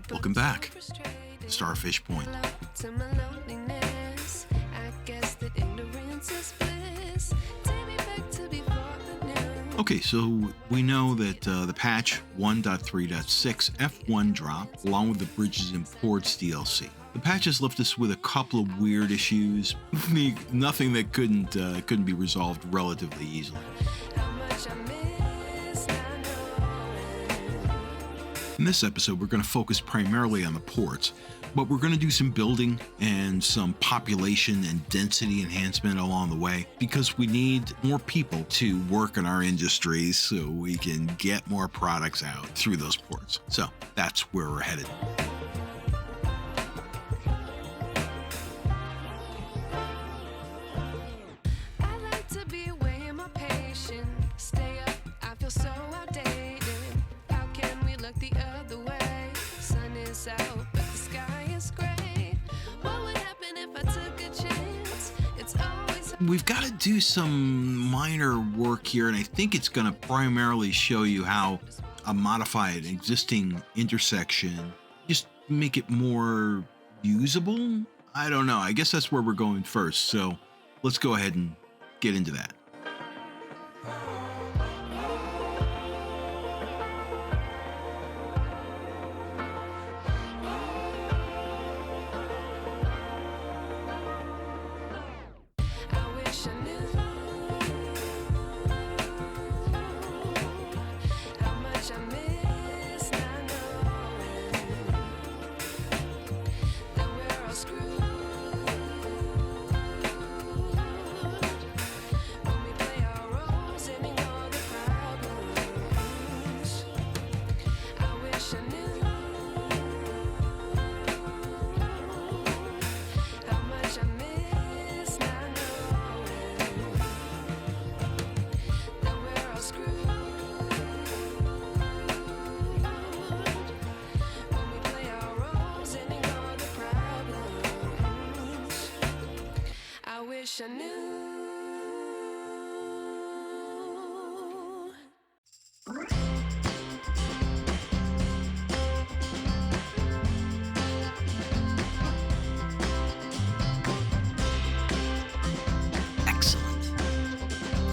Welcome back, Starfish Point. Okay, so we know that the patch 1.3.6 F1 drop, along with the Bridges and Ports DLC. The patches left us with a couple of weird issues, nothing that couldn't be resolved relatively easily. In this episode, we're going to focus primarily on the ports, but we're going to do some building and some population and density enhancement along the way, because we need more people to work in our industries so we can get more products out through those ports. So that's where we're headed. We've got to do some minor work here, and I think it's going to primarily show you how a modified existing intersection, just make it more usable. I don't know. I guess that's where we're going first. So let's go ahead and get into that. I knew. Excellent.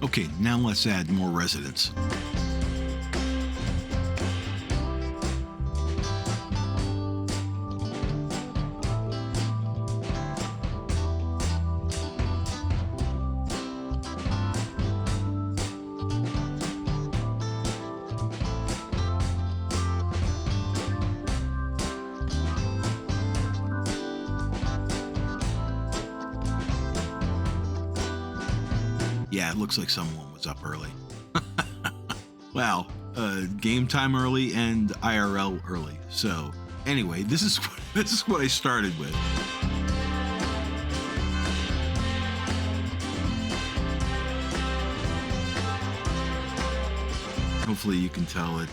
Okay, now let's add more residents. Yeah, it looks like someone was up early. Well, game time early and IRL early. So anyway, this is what I started with. Hopefully you can tell that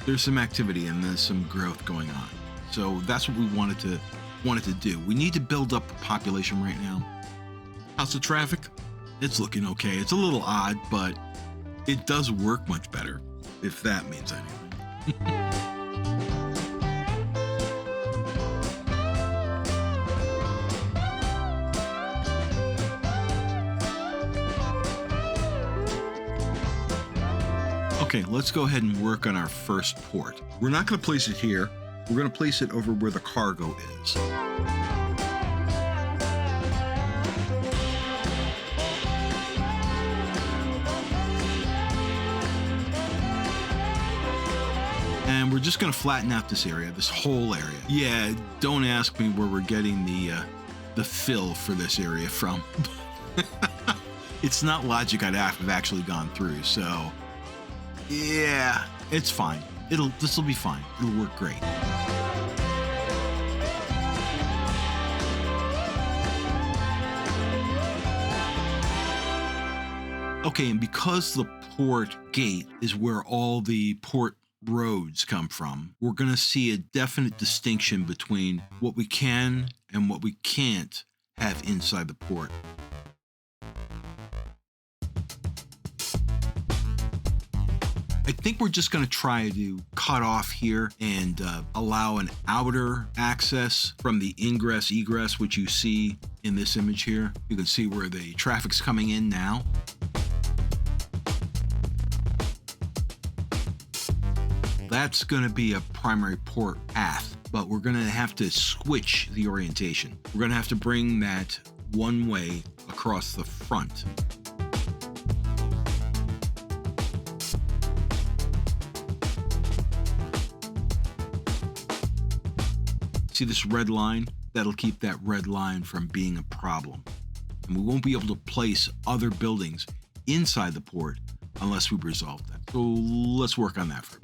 there's some activity and there's some growth going on. So that's what we wanted to do. We need to build up the population right now. How's the traffic? It's looking okay. It's a little odd, but it does work much better, if that means anything. Okay, let's go ahead and work on our first port. We're not going to place it here. We're going to place it over where the cargo is. And we're just going to flatten out this area, this whole area. Yeah, don't ask me where we're getting the fill for this area from. It's not logic I'd have actually gone through, so yeah, it's fine. This will be fine. It'll work great. Okay, and because the port gate is where all the port roads come from, we're going to see a definite distinction between what we can and what we can't have inside the port. I think we're just going to try to cut off here and allow an outer access from the ingress egress, which you see in this image here. You can see where the traffic's coming in now. That's going to be a primary port path, but we're going to have to switch the orientation. We're going to have to bring that one way across the front. See this red line? That'll keep that red line from being a problem. And we won't be able to place other buildings inside the port unless we resolve that. So let's work on that first.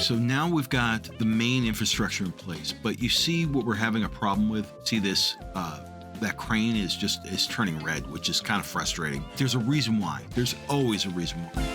So now we've got the main infrastructure in place, but you see what we're having a problem with? See this, that crane is turning red, which is kind of frustrating. There's a reason why. There's always a reason why.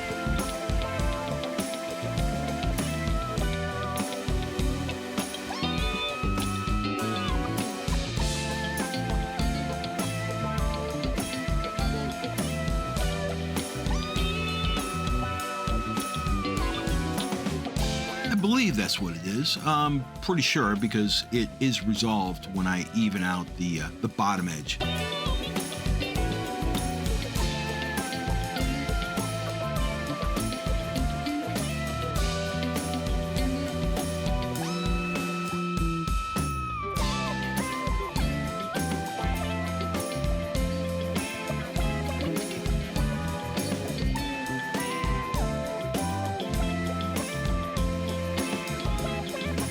I believe that's what it is. I'm pretty sure because it is resolved when I even out the bottom edge.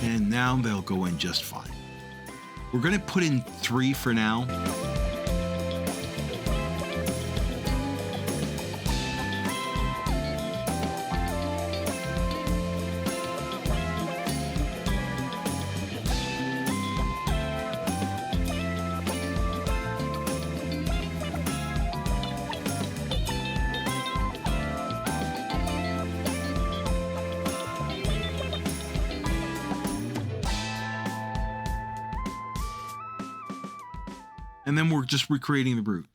And now they'll go in just fine. We're going to put in 3 for now. And then we're just recreating the route.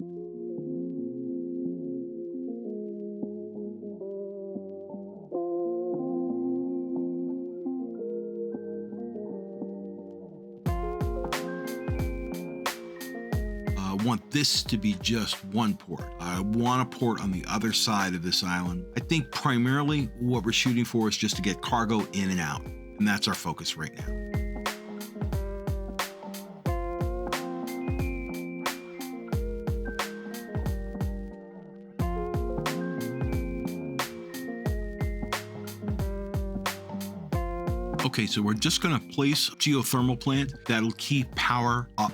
I want this to be just one port. I want a port on the other side of this island. I think primarily what we're shooting for is just to get cargo in and out. And that's our focus right now. Okay, so we're just going to place a geothermal plant that'll keep power up.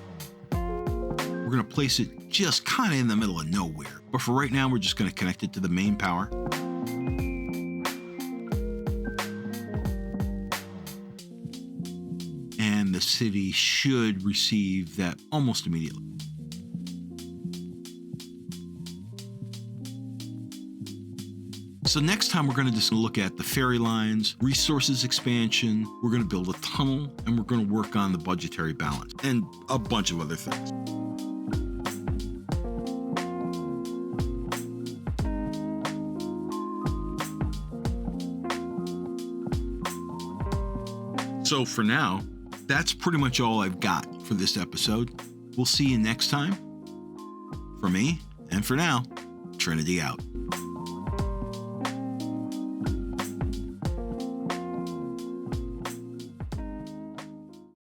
We're going to place it just kind of in the middle of nowhere. But for right now, we're just going to connect it to the main power. And the city should receive that almost immediately. So next time we're going to just look at the ferry lines, resources expansion, we're going to build a tunnel, and we're going to work on the budgetary balance and a bunch of other things. So for now, that's pretty much all I've got for this episode. We'll see you next time. For me, and for now, Trinity out.